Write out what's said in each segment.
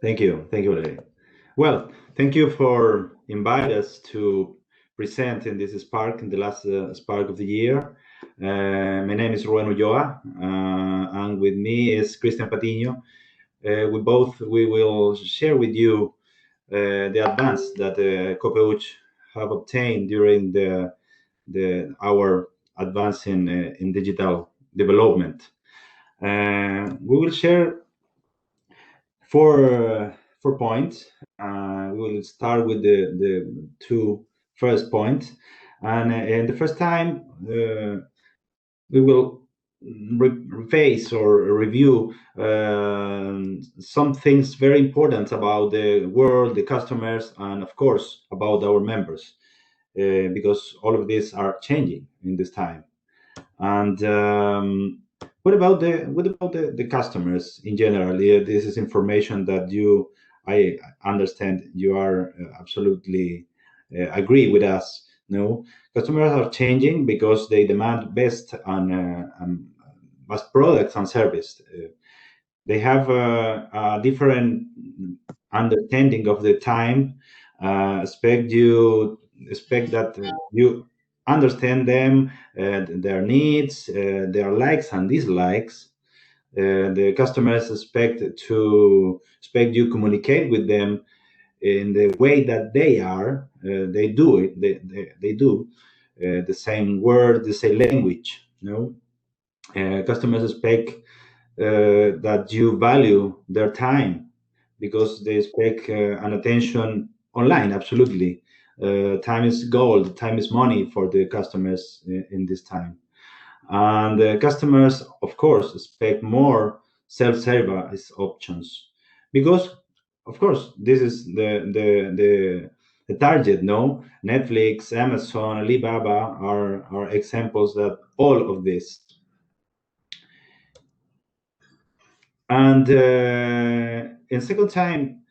Thank you. Thank you, Lily. Well, thank you for inviting us to present in this Spark, in the last Spark of the year. My name is Ruben Ulloa, and with me is Christian Patiño. We will share with you the advance that COOPEUCH have obtained during our advance in digital development. We will share four points. We will start with the two first points, and the first time we will face or review some things very important about the world, the customers, and of course about our members, because all of these are changing in this time. And what about the customers in general? Yeah, this is information that I understand you are absolutely agree with us. No, customers are changing because they demand best and best products and service. They have a different understanding of the time. Expect that you understand them, their needs, their likes and dislikes. The customers expect you communicate with them in the way that they are. They do it. They do the same word, the same language. Customers expect that you value their time because they expect an attention online. Absolutely, time is gold. Time is money for the customers in this time. And the customers, of course, expect more self-service options because, of course, this is the target. No, Netflix, Amazon, Alibaba are examples that all of this. And in second time,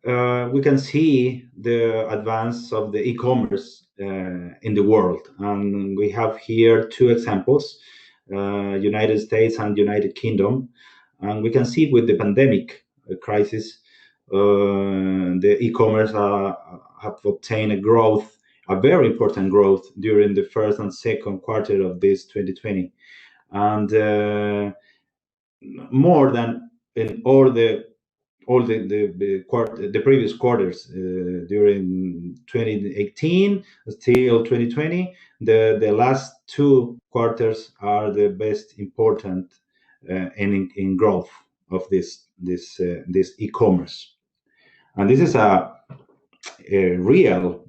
we can see the advance of the e-commerce in the world, and we have here two examples: United States and United Kingdom. And we can see with the pandemic crisis, the e-commerce have obtained a very important growth during the first and second quarter of this 2020, and more than in the previous quarters during 2018 till 2020. The last two quarters are the best important in growth of this e-commerce, and this is a real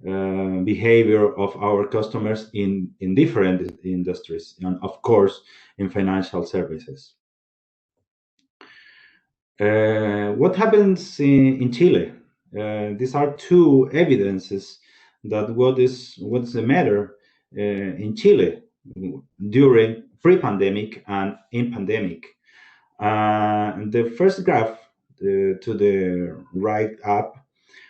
behavior of our customers in different industries, and of course in financial services. What happens in Chile? These are two evidences that what's the matter in Chile during pre-pandemic and in pandemic. The first graph to the right up,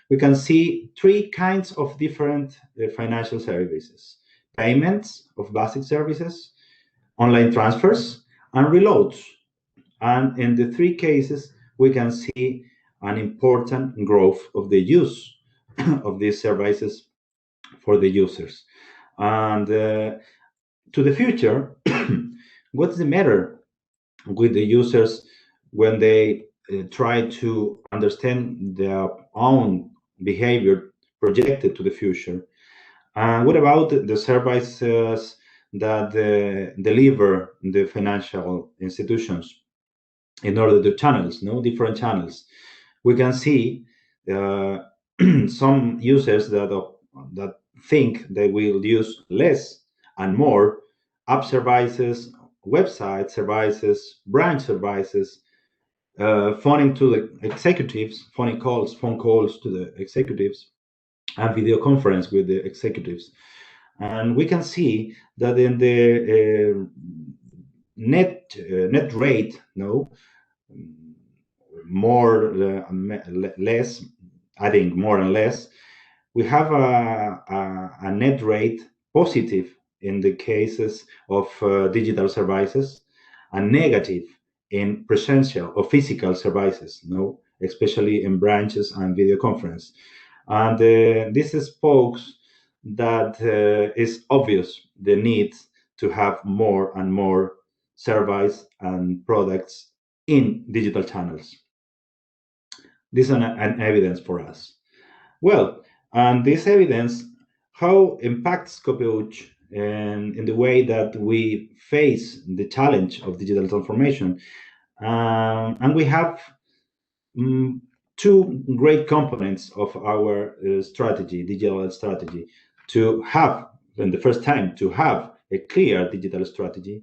we can see three kinds of different financial services: payments of basic services, online transfers, and reloads. And in the three cases, we can see an important growth of the use of these services for the users. And to the future, what's the matter with the users when they try to understand their own behavior projected to the future? And what about the services that deliver the financial institutions in order to channels, different channels? We can see some users that think they will use less and more app services, website services, branch services, phoning to the executives, phone calls to the executives, and video conference with the executives. And we can see that in the net rate, less, adding more and less, we have a net rate positive in the cases of digital services, and negative in presential or physical services, no, especially in branches and video conference. And this spokes that is obvious the need to have more and more service and products in digital channels. This is an evidence for us. Well, and this evidence, how impacts COOPEUCH in the way that we face the challenge of digital transformation. And we have um, two great components of our strategy, digital strategy, to have, in the first time, to have a clear digital strategy,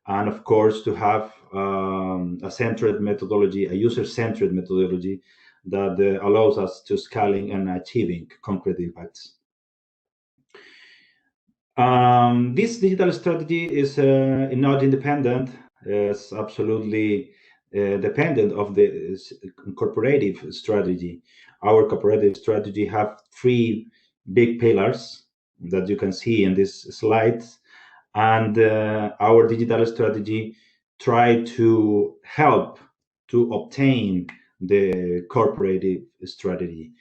and of course to have a centered methodology, a user-centered methodology that allows us to scaling and achieving concrete impacts. This digital strategy is not independent. It's absolutely dependent of the cooperative strategy. Our cooperative strategy have three big pillars that you can see in this slide, and our digital strategy try to help to obtain the corporate strategy.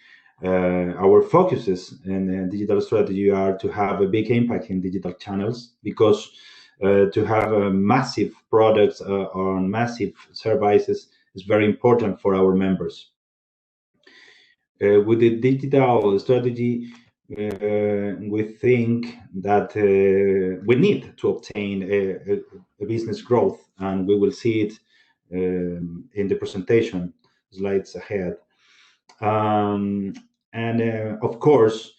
Our focuses in digital strategy are to have a big impact in digital channels, because to have massive products on massive services is very important for our members. With the digital strategy, we think that we need to obtain a business growth, and we will see it in the presentation slides ahead. And of course,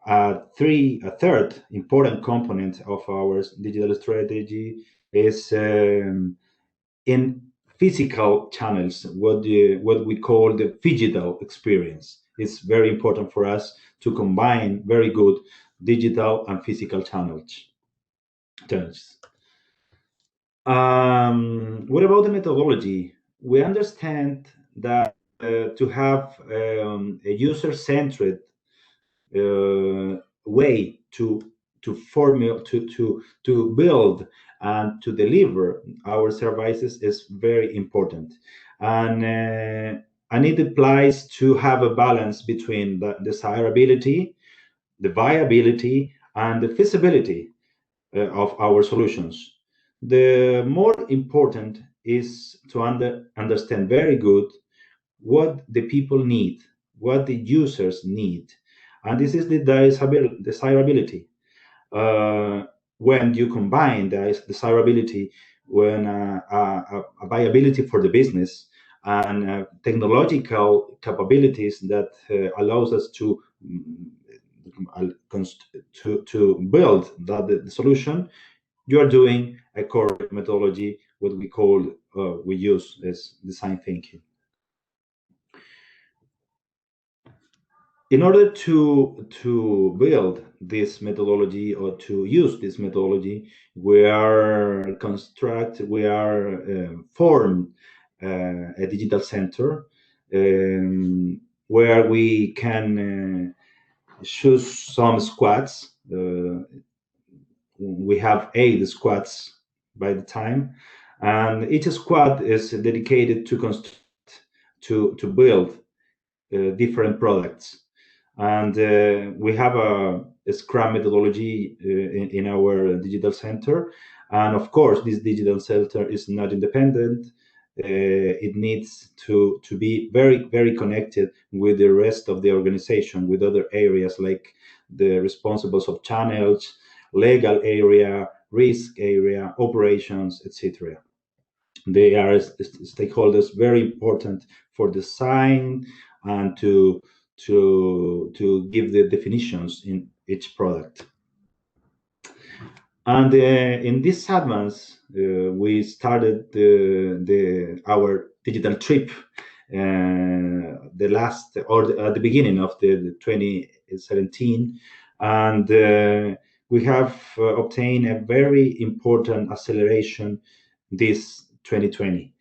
a third important component of our digital strategy is in physical channels, what we call the digital experience. It's very important for us to combine very good digital and physical channels. What about the methodology? We understand that to have a user-centered way to build and to deliver our services is very important, and it applies to have a balance between the desirability, the viability, and the feasibility of our solutions. The more important is to understand very good what the people need, what the users need, and this is the desirability. Uh, when you combine the desirability, when a viability for the business, and technological capabilities that allows us to build the solution, you are doing a core methodology, what we use as design thinking. In order to build this methodology, or to use this methodology, we are formed a digital center, where we can choose some squads. We have 8 squads by the time, and each squad is dedicated to construct, to build different products. And we have a Scrum methodology in our digital center. And of course, this digital center is not independent. It needs to be very, very connected with the rest of the organization, with other areas like the responsibles of channels, legal area, risk area, operations, etc. They are stakeholders very important for design and to give the definitions in each product. And in this advance, we started our digital trip at the beginning of the 2017, and we have obtained a very important acceleration this 2020.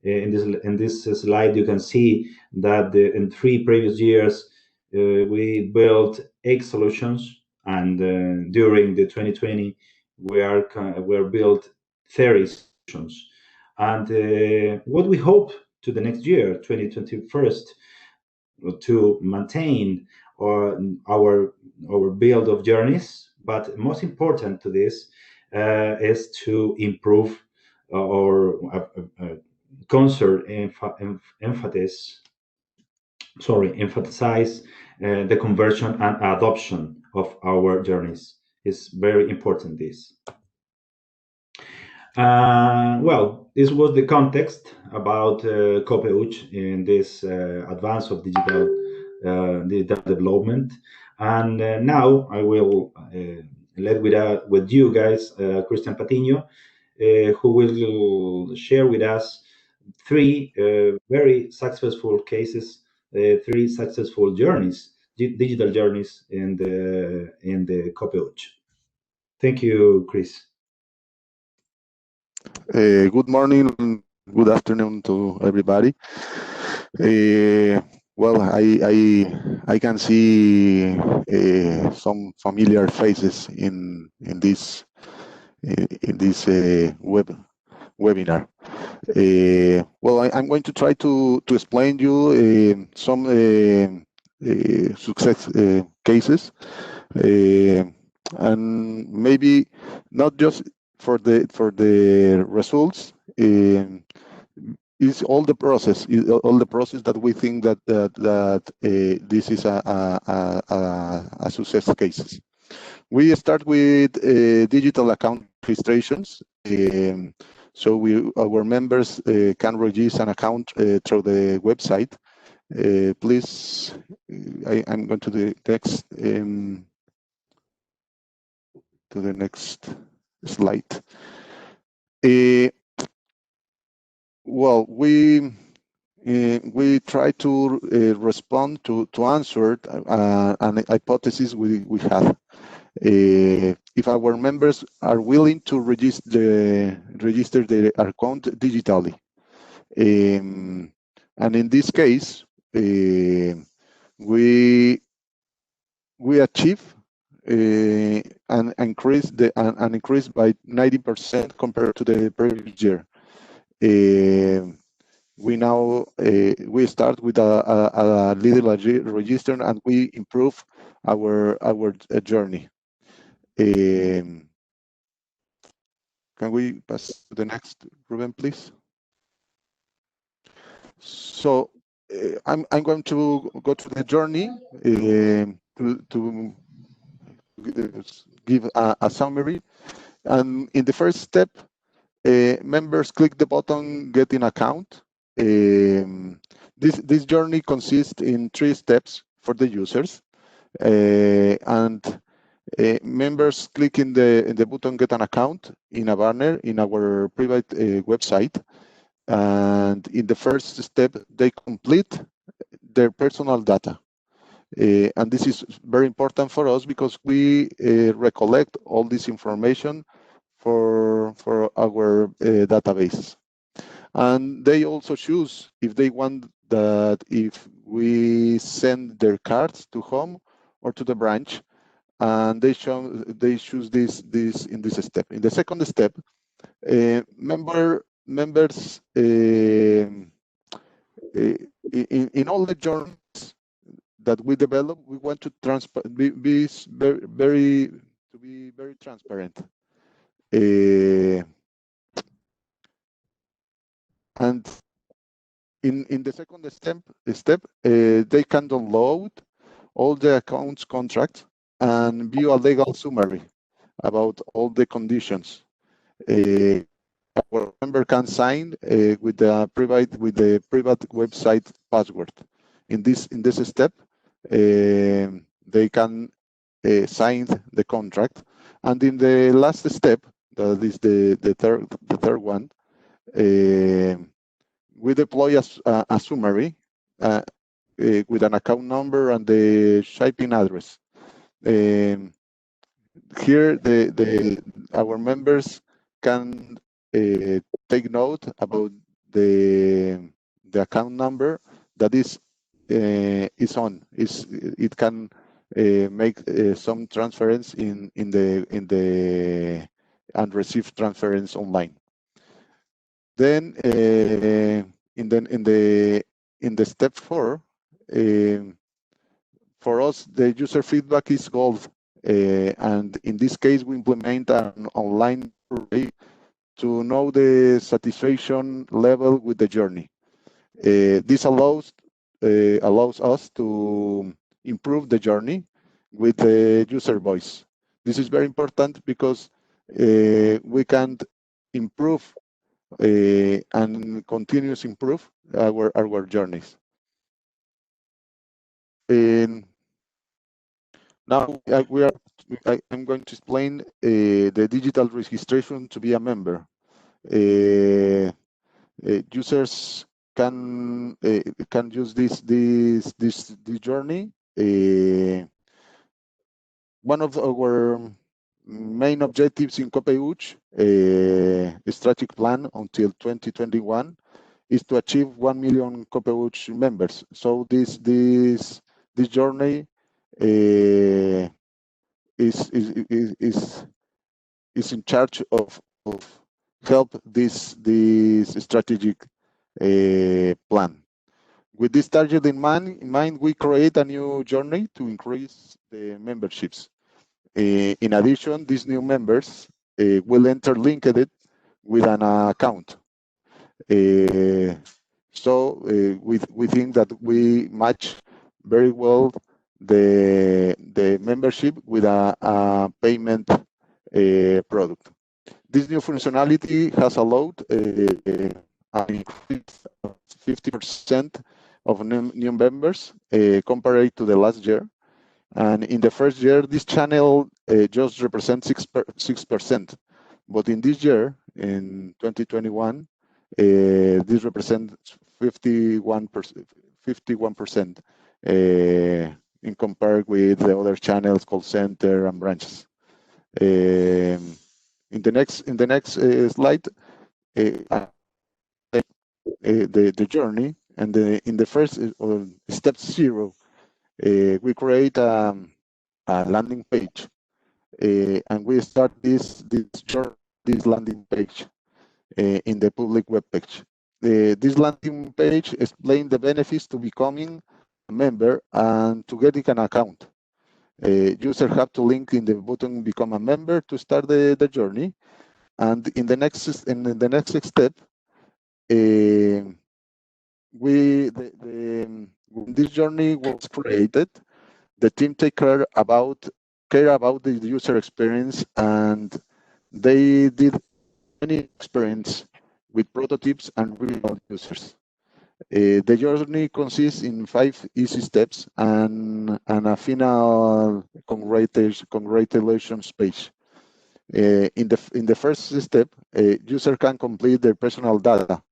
In this slide, you can see that in 3 previous years, we built 8 solutions, and during the 2020, we are built 30 solutions. And what we hope to the next year, 2021, to maintain our build of journeys, but most important to this is to improve or concert emphasize the conversion and adoption of our journeys. Is very important. This. Well, this was the context about COOPEUCH in this advance of digital development. And now I will let with you guys, Christian Patiño, who will share with us three very successful cases, three successful journeys, digital journeys in the COOPEUCH. Thank you, Chris. Good morning and good afternoon to everybody. Well, I can see some familiar faces in this webinar. Well, I'm going to try to explain you some success cases, and maybe not just for the results. Is all the process that we think that this is a success cases. We start with digital account registrations. So our members can register an account through the website. Please, I'm going to the next slide. Well, we try to respond to answer an hypothesis we have. If our members are willing to register their account digitally, and in this case, we achieve an increase by 90% compared to the previous year. We now we start with a little register, and we improve our journey. Can we pass to the next, Ruben, please? So I'm going to go to the journey to give a summary. And in the first step, members click the button "Get an account." This journey consists in 3 steps for the users, and members click in the button "Get an account" in a banner in our private website, and in the first step they complete their personal data. And this is very important for us because we recollect all this information for our database. And they also choose if they want that if we send their cards to home or to the branch, and they choose this in this step. In the second step, members in all the journeys that we develop, we want to be very transparent. And in the second step, they can download all the accounts contracts and view a legal summary about all the conditions. Our member can sign with the private website password. In this step, they can sign the contract, and in the last step, that is the third one, we deploy a summary with an account number and the shipping address. Here, our members can take note about the account number that it can make some transference in the and receive transference online. Then in the step 4, for us the user feedback is gold, and in this case we implement an online survey to know the satisfaction level with the journey. This allows us to improve the journey with the user voice. This is very important because we can improve and continuous improve our journeys. And now I'm going to explain the digital registration to be a member. Users can use this journey. One of our main objectives in COOPEUCH strategic plan until 2021 is to achieve 1 million COOPEUCH members. So this journey is in charge of help this strategic plan. With this target in mind, we create a new journey to increase the memberships. In addition, these new members will enter LinkedIn with an account. So we think that we match very well the membership with a payment product. This new functionality has allowed an increase of 50% of new members compared to the last year. And in the first year, this channel just represents 6%. But in this year, in 2021, this represents 51% in compared with the other channels, call center and branches. In the next slide, the journey, and in the first step 0, we create a landing page, and we start this landing page in the public web page. This landing page explains the benefits to becoming a member and to getting an account. Users have to link in the button "Become a member" to start the journey, and in the next step, when this journey was created, the team take care about the user experience, and they did many experience with prototypes and real users. The journey consists in 5 easy steps and a final congratulations page. In the first step, a user can complete their personal data,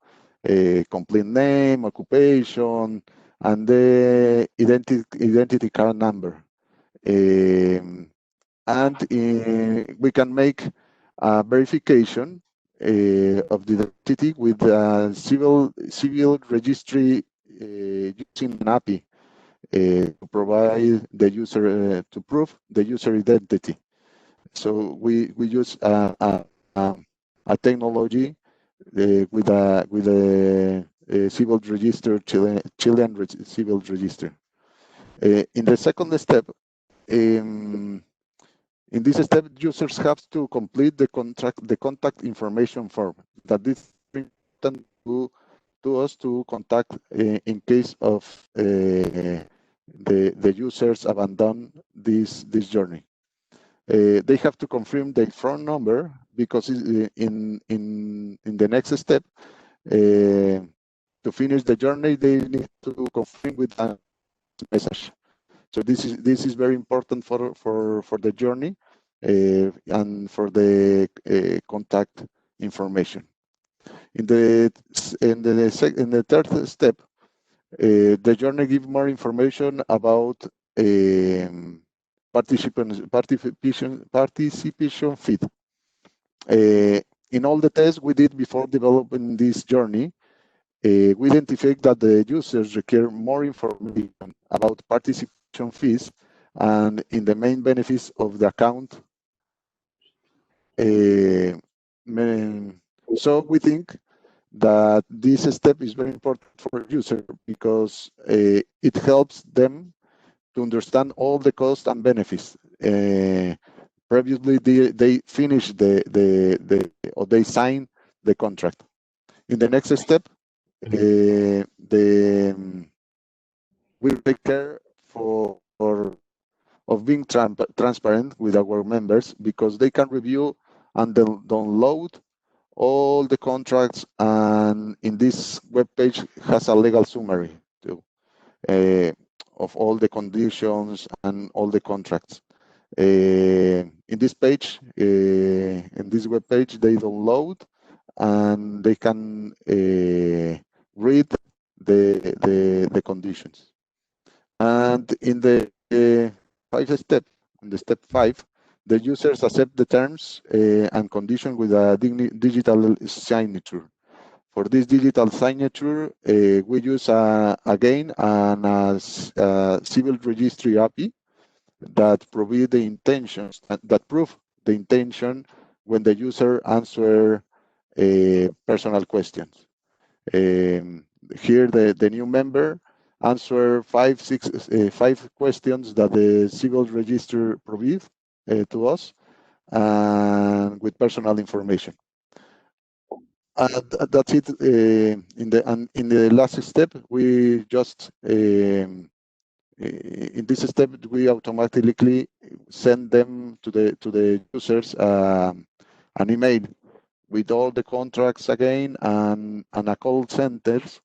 complete name, occupation, and the identity card number. And we can make a verification of the identity with civil registry using an API to provide the user to prove the user identity. So we use a technology with a civil register, Chilean civil register. In the second step, in this step, users have to complete the contact information form. That is important to us to contact in case of the users abandon this journey. They have to confirm their phone number because in the next step, to finish the journey, they need to confirm with a message. So this is very important for the journey and for the contact information. In the third step, the journey gives more information about participation feed. In all the tests we did before developing this journey, we identified that the users require more information about participation fees and in the main benefits of the account. So we think that this step is very important for user because it helps them to understand all the costs and benefits. Previously, they finish or they sign the contract. In the next step, we take care of being transparent with our members because they can review and download all the contracts, and in this web page has a legal summary too, of all the conditions and all the contracts. In this page, in this web page, they download and they can read the conditions. And in the in the step 5, the users accept the terms and conditions with a digital signature. For this digital signature, we use again a civil registry API that provide the intentions that prove the intention when the user answer personal questions. Here, the new member answer five questions that the civil register provide to us, and with personal information. That's it. In the last step, we just in this step we automatically send them to the users an email with all the contracts again, and a call centers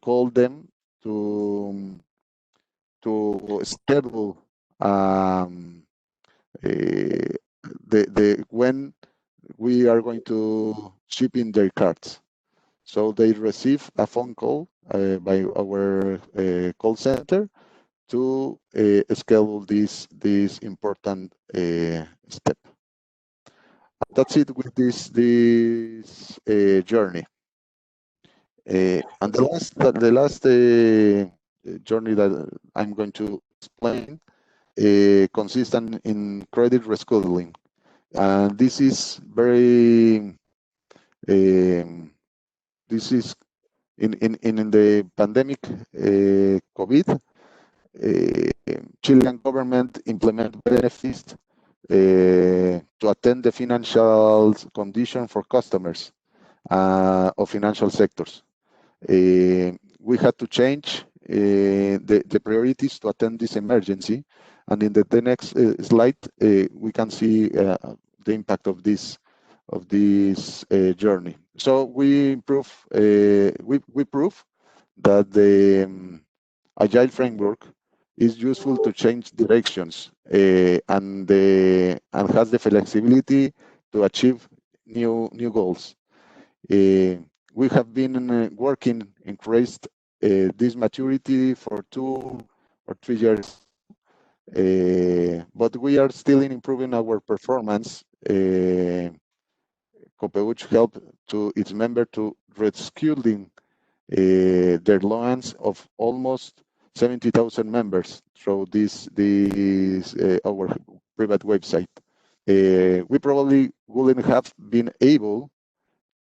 call them to schedule when we are going to ship in their cards. So they receive a phone call by our call center to schedule this important step. That's it with this journey. And the last journey that I'm going to explain consists in credit rescheduling. And this is very this is in the pandemic COVID. Chilean government implement benefits to attend the financial condition for customers of financial sectors. We had to change the priorities to attend this emergency, and in the next slide we can see the impact of this journey. So we prove that the agile framework is useful to change directions and has the flexibility to achieve new goals. We have been working increased this maturity for 2 or 3 years, but we are still in improving our performance. COOPEUCH help to its member to rescheduling their loans of almost 70,000 members through this our private website. We probably wouldn't have been able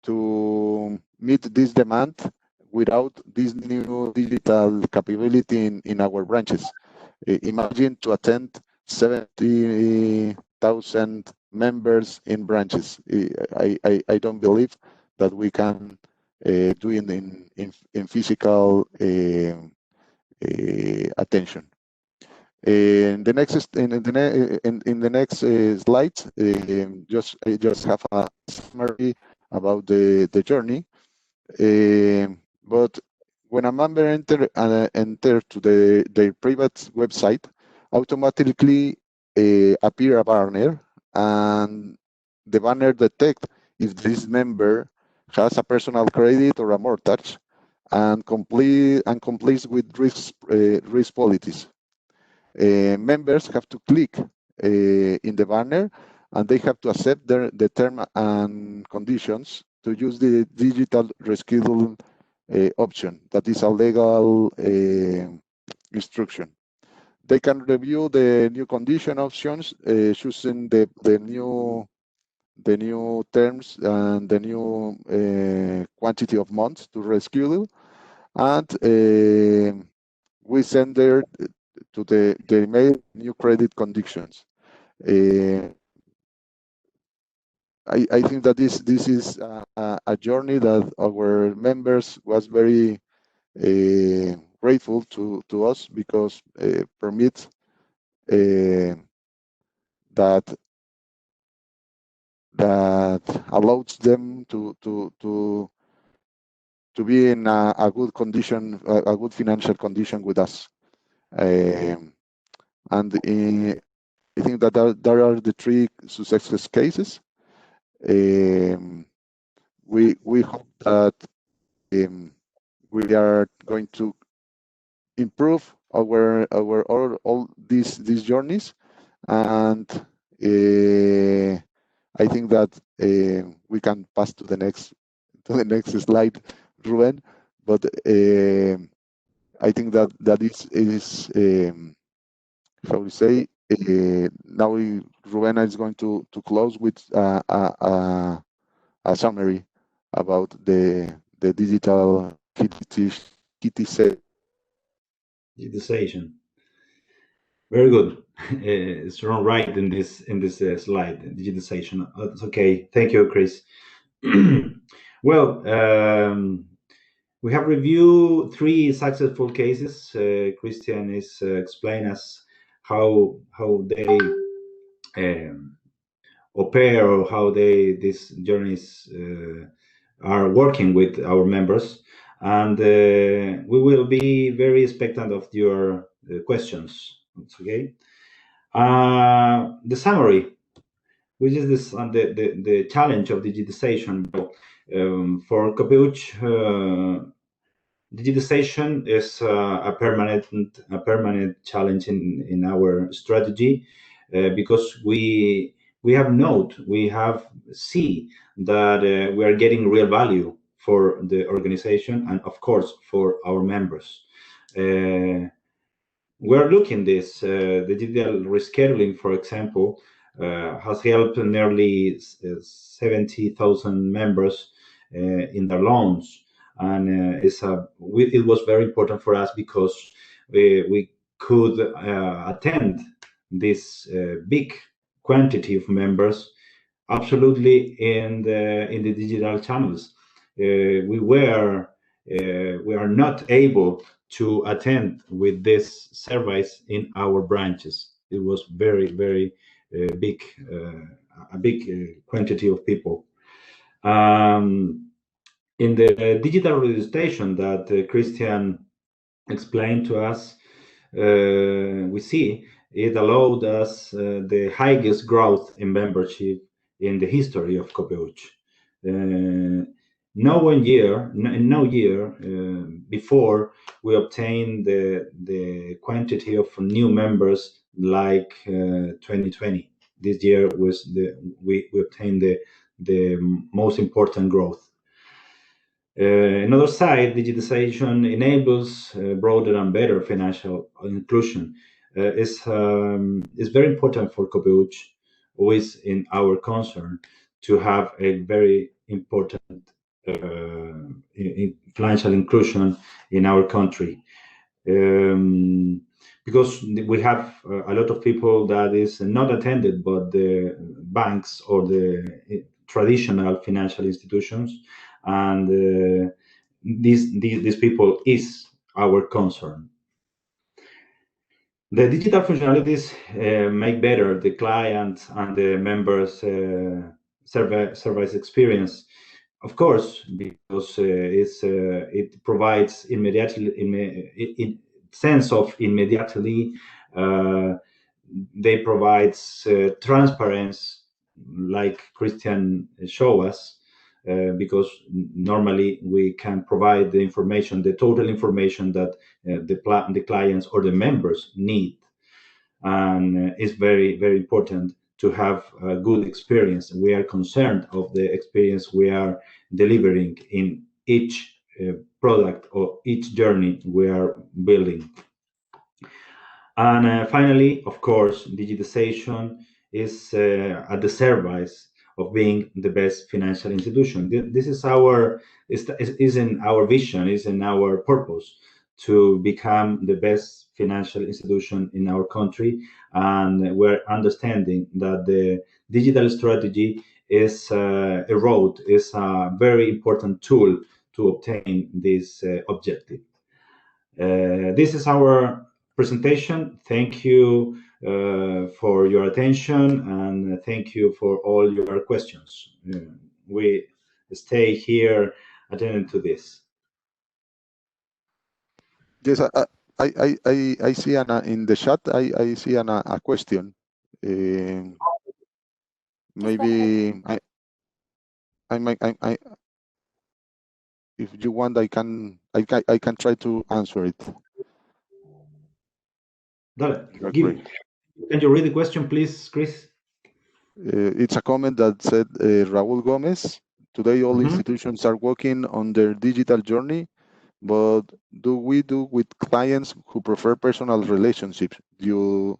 to meet this demand without this new digital capability in our branches. Imagine to attend 70,000 members in branches. I don't believe that we can do it in physical attention. In the next slide, I just have a summary about the journey. But when a member enter to their private website, automatically appear a banner, and the banner detect if this member has a personal credit or a mortgage, and completes with risk policies. Members have to click in the banner, and they have to accept the term and conditions to use the digital reschedule option. That is a legal instruction. They can review the new condition options, choosing the the new terms and the new quantity of months to reschedule, and we send there to the email new credit conditions. I think that this is a journey that our members was very grateful to us, because permits that allows them to be in a good condition, a good financial condition with us. And I think that there are the three success cases. We hope that we are going to improve all these journeys, and I think that we can pass to the next slide, Ruben. But I think that is how we say, now Ruben is going to close with a summary about the digital kitty Digitization. Very good. It's wrong right in this slide. Digitization. That's okay. Thank you, Chris. Well, we have reviewed 3 successful cases. Christian is explain us how they au pair, or how these journeys are working with our members, and we will be very expectant of your questions. It's okay. The summary, which is this the challenge of digitization. For COOPEUCH, digitization is a permanent challenge in our strategy, because we have see that we are getting real value for the organization, and of course for our members. We're looking this the digital rescheduling, for example, has helped nearly 70,000 members in their loans, and it was very important for us, because we could attend this big quantity of members absolutely in the digital channels. We are not able to attend with this service in our branches. It was very big, a big quantity of people. In the digital registration that Christian explained to us, we see it allowed us the highest growth in membership in the history of COOPEUCH. No year before we obtained the quantity of new members like 2020. This year was we obtained the most important growth. Another side, digitization enables broader and better financial inclusion. Is very important for COOPEUCH, who is in our concern, to have a very important financial inclusion in our country. Because we have a lot of people that is not attended by the banks or the traditional financial institutions, and these people is our concern. The digital functionalities make better the client and the members' service experience, of course, because it provides sense of immediately. They provide transparency, like Christian show us, because normally we can provide the information, the total information that the clients or the members need, and it's very important to have a good experience. We are concerned of the experience we are delivering in each product or each journey we are building. And finally, of course, digitization is at the service of being the best financial institution. This is our is in our vision, is in our purpose to become the best financial institution in our country, and we're understanding that the digital strategy is a road, is a very important tool to obtain this objective. This is our presentation. Thank you for your attention, and thank you for all your questions. We stay here attending to this. Yes, I see in the chat, I see a question. Maybe I, if you want, I can try to answer it. Can you read the question, please, Chris? It's a comment that said, Raúl Gomez, today all institutions are working on their digital journey, but do we do with clients who prefer personal relationships due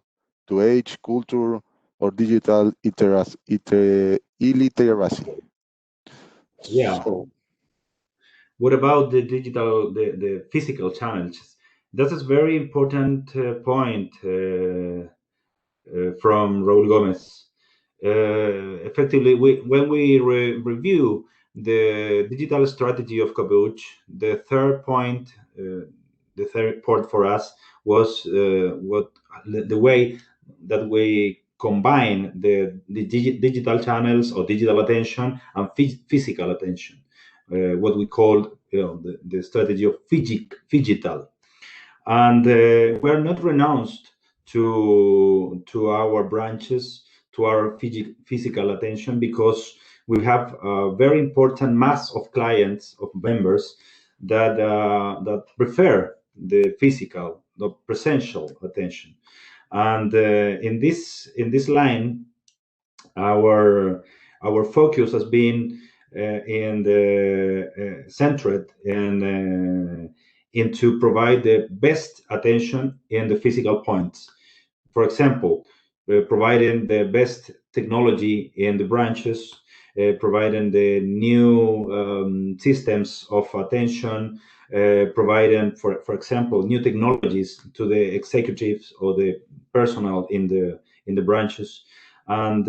to age, culture, or digital illiteracy? Yeah. So, what about the digital, the physical challenges? That is very important point from Raúl Gomez. Effectively, when we review the digital strategy of COOPEUCH, the third point for us was the way that we combine the digital channels or digital attention and physical attention, what we call the strategy of phygital. And we're not renounced to our branches, to our physical attention, because we have a very important mass of clients, of members that that prefer the physical, the presential attention. And in this line, our focus has been in the centered and into provide the best attention in the physical points. For example, providing the best technology in the branches, providing the new systems of attention, providing, for example, new technologies to the executives or the personnel in the branches, and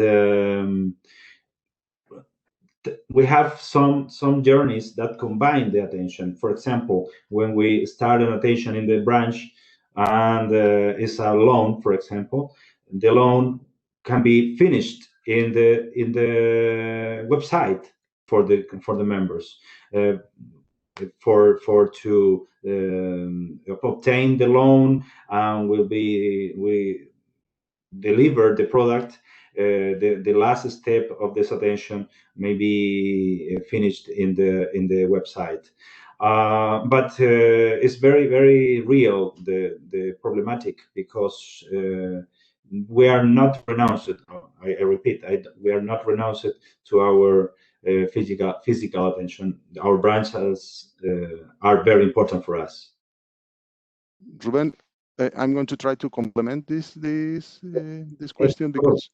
we have some journeys that combine the attention. For example, when we start an attention in the branch and it's a loan, for example, the loan can be finished in the website for the members. For to obtain the loan, and we deliver the product. The last step of this attention may be finished in the website. But it's very real, the problematic, because we are not renounced. I repeat, we are not renounced to our physical attention. Our branches are very important for us. Ruben, I'm going to try to complement this question, because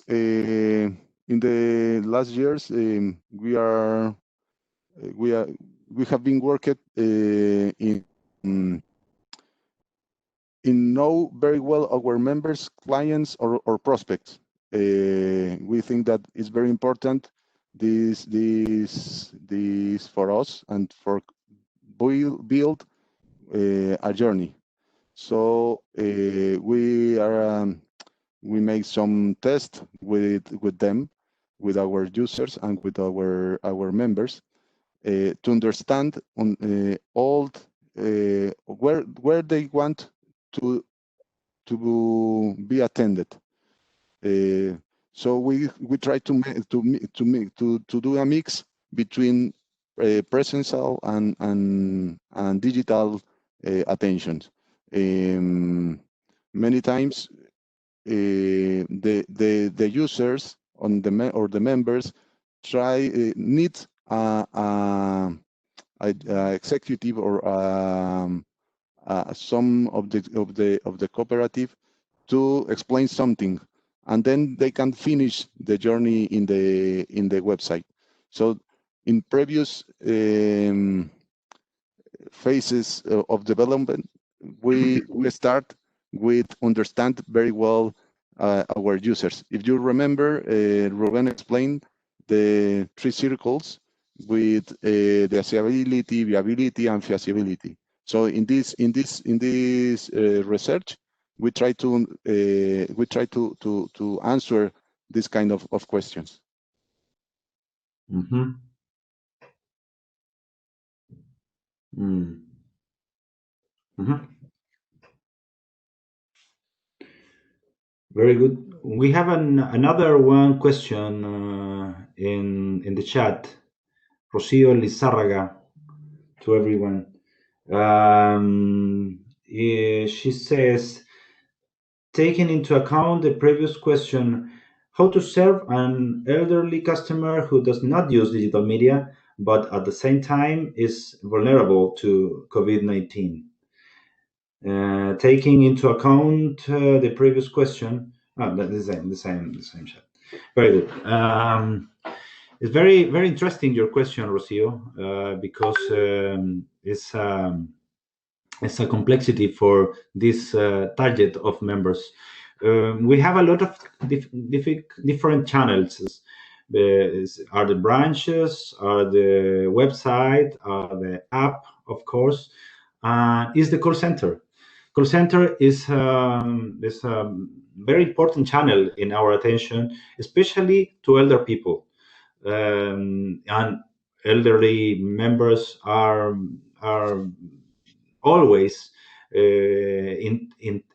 in the last years we have been working in know very well our members, clients, or prospects. We think that it's very important this for us and for build a journey. So we make some tests with them, with our users and with our members, to understand on where they want to be attended. So we try to do a mix between presential and digital attention. Many times the users on the members need a executive or some of the cooperative to explain something. and then they can finish the journey in the website. So in previous phases of development, we start with understand very well our users. If you remember, Ruben explained the three circles with the accessibility, viability, and feasibility. So in this research, we try to answer this kind of questions. Mm-hmm. Mm. Mm-hmm. Very good. We have another one question in the chat. Rocío Lizárraga, to everyone. She says, taking into account the previous question, how to serve an elderly customer who does not use digital media, but at the same time is vulnerable to COVID-19. Taking into account the previous question, the same chat. Very good. It's very interesting your question, Rocio, because it's a complexity for this target of members. We have a lot of different channels. Are the branches, are the website, are the app, of course, is the call center. Call center is a very important channel in our attention, especially to elder people, and elderly members are always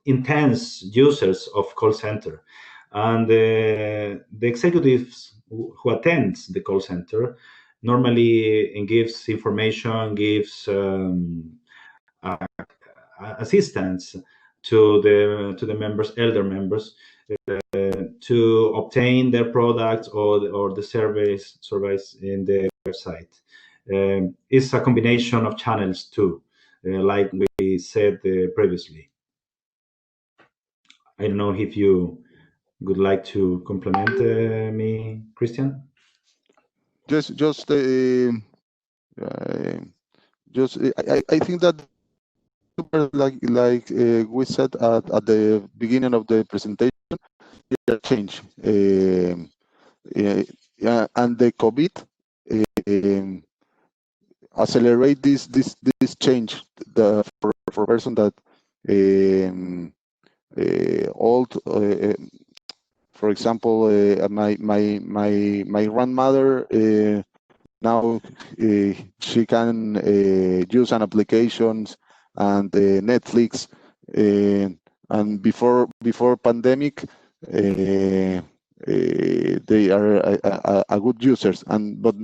intense users of call center, and the executives who attend the call center normally gives information, gives assistance to the members, elder members, to obtain their products or the surveys in the website. It's a combination of channels too, like we said previously. I don't know if you would like to compliment me, Christian. I think that like we said at the beginning of the presentation, change and the COVID accelerate this change for person that old. For example, my grandmother now she can use an applications and Netflix, and before pandemic they are a good users, but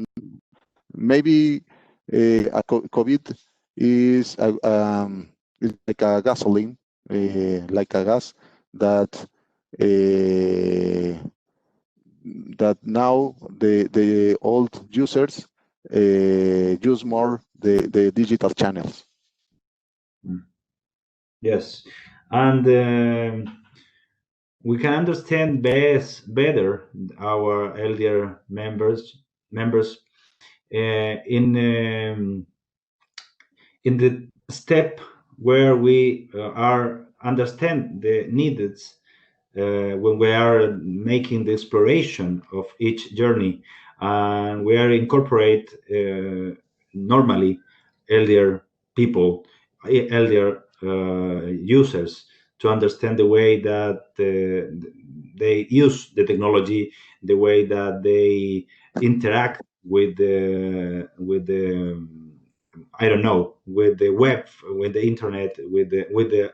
maybe COVID is like a gasoline, like a gas that that now the old users use more the digital channels. Yes, and we can understand better our elder members in the step where we are understand the needs when we are making the exploration of each journey, and we are incorporate normally elder people, elder users, to understand the way that they use the technology, the way that they interact with the I don't know, with the web, with the internet, with the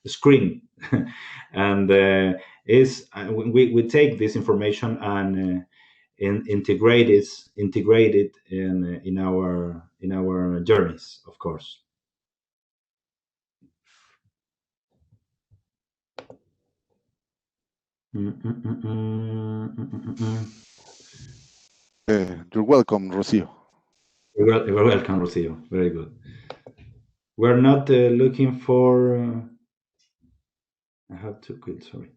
screen. And is we take this information and integrate it in our journeys, of course. You're welcome, Rocio. You're welcome, Rocio. Very good. We're not looking for I have to quit, sorry.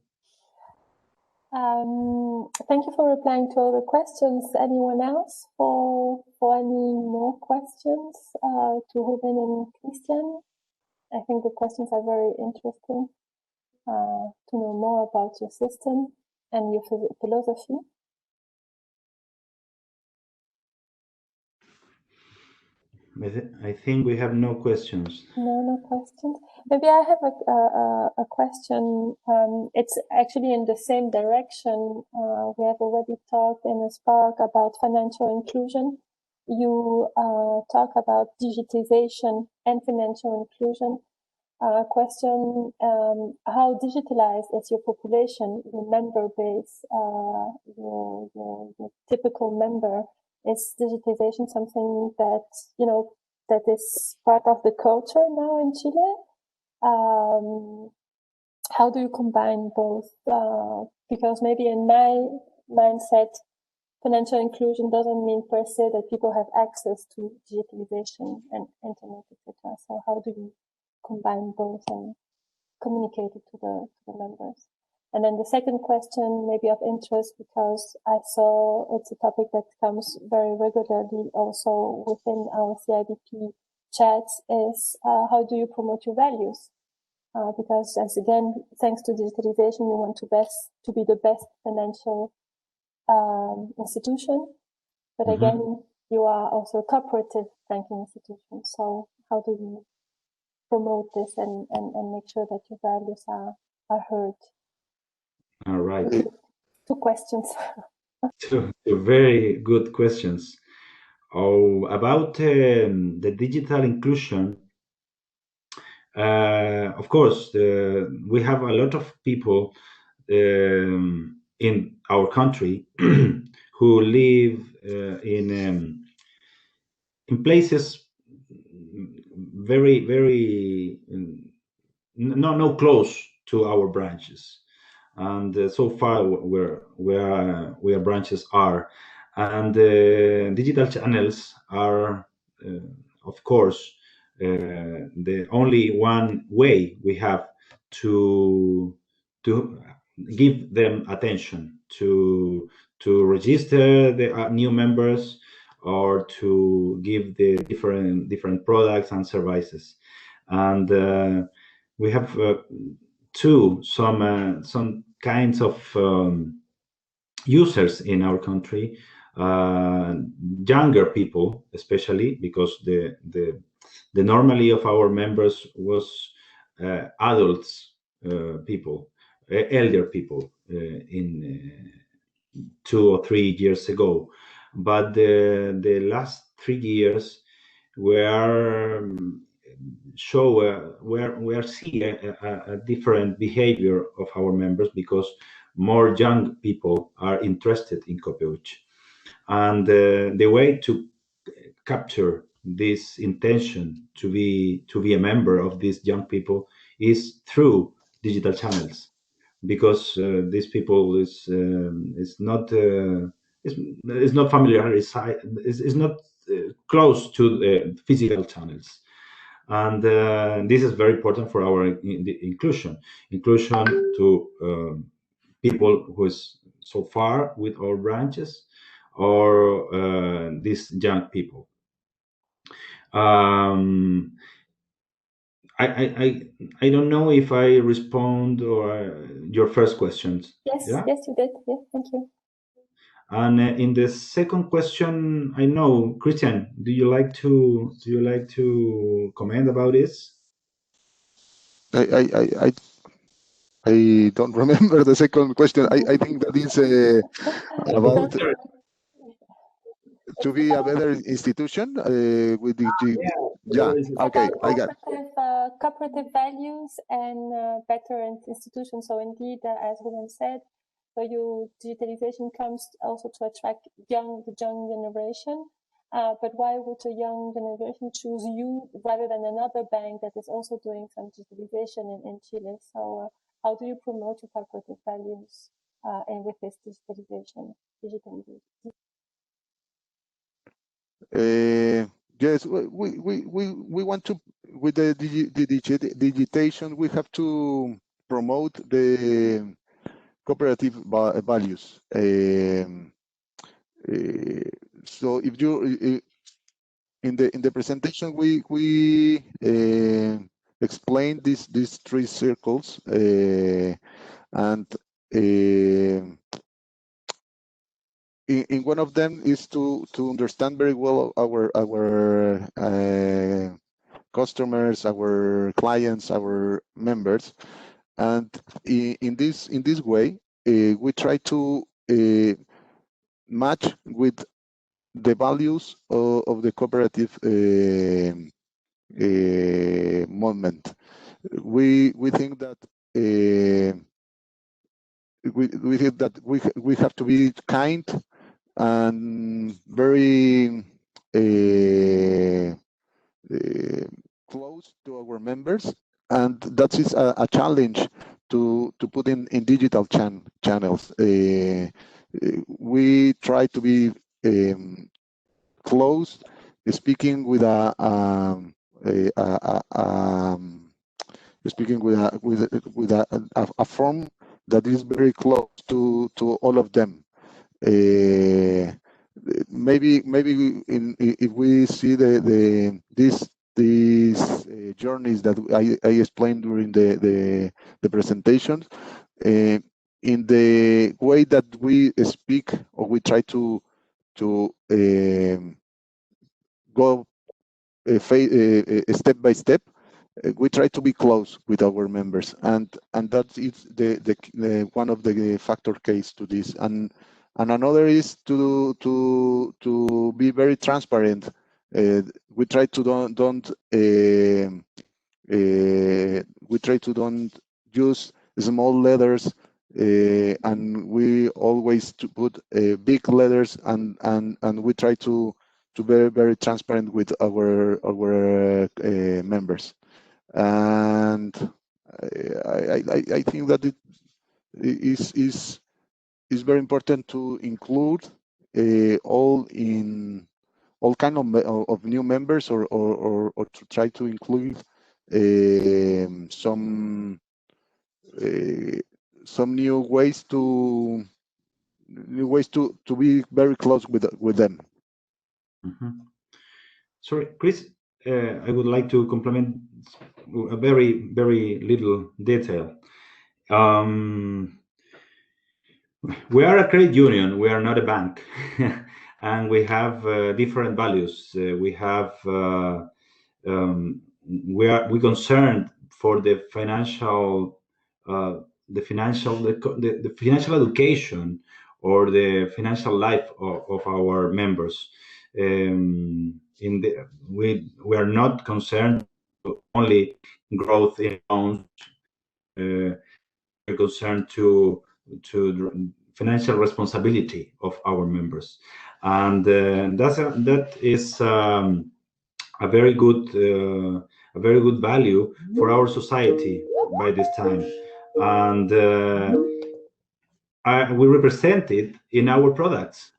Thank you for replying to all the questions. Anyone else for any more questions to Ruben and Christian? I think the questions are very interesting to know more about your system and your philosophy. I think we have no questions. No questions. Maybe I have a question. It's actually in the same direction. We have already talked in a Spark about financial inclusion. You talk about digitization and financial inclusion. Question, how digitalized is your population, your member base, your typical member? Is digitization something that, you know, that is part of the culture now in Chile? How do you combine both? Because maybe in my mindset, financial inclusion doesn't mean per se that people have access to digitalization and internet, etc. So how do you combine both and communicate it to the members? And then the second question, maybe of interest, because I saw it's a topic that comes very regularly also within our CIBP chats, is how do you promote your values? Because as again, thanks to digitalization, we want to be the best financial institution. But again, you are also a cooperative banking institution. So how do you promote this and make sure that your values are heard? All right. Two questions. Two very good questions. About the digital inclusion, of course, we have a lot of people in our country who live in places very no close to our branches, and so far where branches are, and digital channels are of course the only one way we have to give them attention, to register the new members, or to give the different products and services. And we have some kinds of users in our country, younger people especially, because the normally of our members was adults, people, elder people in 2 or 3 years ago. But the last 3 years we are see a different behavior of our members, because more young people are interested in COOPEUCH. And the way to capture this intention to be a member of these young people is through digital channels, because these people is not familiar, is not close to the physical channels. And this is very important for our inclusion to people who is so far with our branches, or these young people. I don't know if I respond or your first questions. Yes, yeah? Yes, you did. Yeah, thank you. And in the second question, I know, Christian, do you like to comment about this? I don't remember the second question. I think that is about to be a better institution with the okay, I got cooperative values and better institutions. So indeed, as Ruben said, so your digitalization comes also to attract the young generation. But why would a young generation choose you rather than another bank that is also doing some digitalization in Chile? So how do you promote your cooperative values and with this digitalization? Yes, we want to, with the digitation, we have to promote the cooperative values. So if you in the presentation we explained these three circles, and in one of them is to understand very well our customers, our clients, our members, and in this way we try to match with the values of the cooperative movement. We think that we think that we have to be kind and very close to our members, and that is a challenge to put in digital channels. We try to be close, speaking with speaking with a form that is very close to all of them. Maybe if we see these journeys that I explained during the presentation, in the way that we speak, or we try to go step by step, we try to be close with our members, and that is the one of the factor case to this. And another is to be very transparent. We try to don't use small letters, and we always to put big letters, and we try to be very transparent with our members. And I think that it is very important to include all kind of new members, or to try to include some new ways to be very close with them. Mm-hmm. Sorry, Chris, I would like to complement a very, very little detail. We are a credit union. We are not a bank, and we have different values. We concerned for the financial education, or the financial life of our members. We are not concerned only growth in loans. We're concerned to the financial responsibility of our members, and that is a very good value for our society by this time, and we represent it in our products,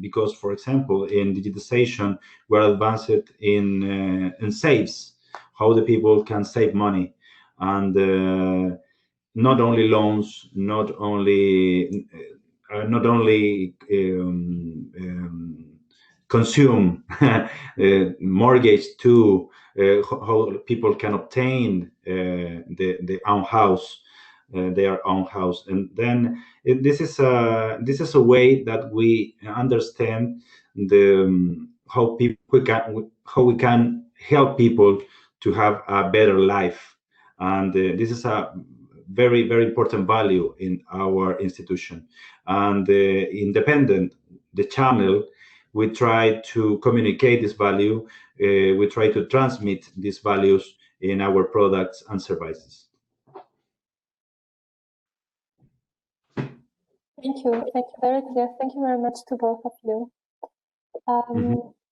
because, for example, in digitization, we're advanced in saves, how the people can save money, and not only loans, not only consume mortgage too, how people can obtain their own house, and then this is a way that we understand how we can help people to have a better life, and this is a very, very important value in our institution. And independent the channel, we try to communicate this value, we try to transmit these values in our products and services. Thank you. Very clear. Thank you very much to both of you.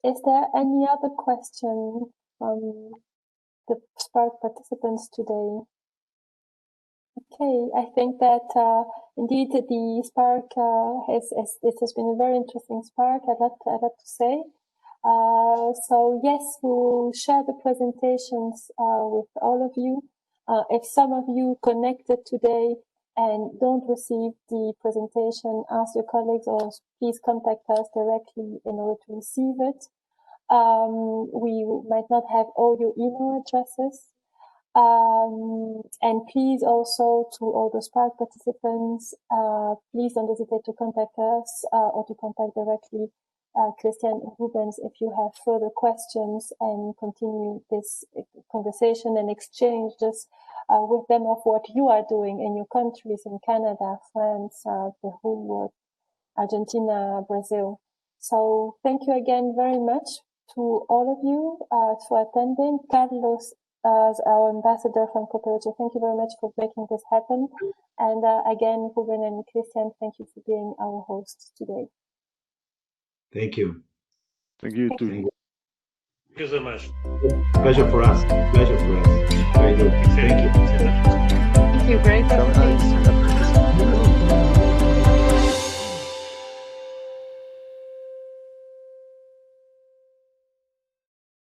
Is there any other question from the Spark participants today? Okay, I think that indeed the Spark it has been a very interesting Spark. I'd like to say. So yes, we'll share the presentations with all of you. If some of you connected today and don't receive the presentation, ask your colleagues or please contact us directly in order to receive it. We might not have all your email addresses. And please also to all the Spark participants, please don't hesitate to contact us or to contact directly Christian and Rubens if you have further questions, and continue this conversation and exchange just with them of what you are doing in your countries, in Canada, France, the whole world, Argentina, Brazil. So thank you again very much to all of you for attending. Carlos, as our ambassador from Coopeuch, thank you very much for making this happen. And again, Ruben and Christian, thank you for being our hosts today. Thank you. Thank you too. Thank you so much. Pleasure for us. Pleasure for us. Very good. Thank you. Thank you. Great. Have a nice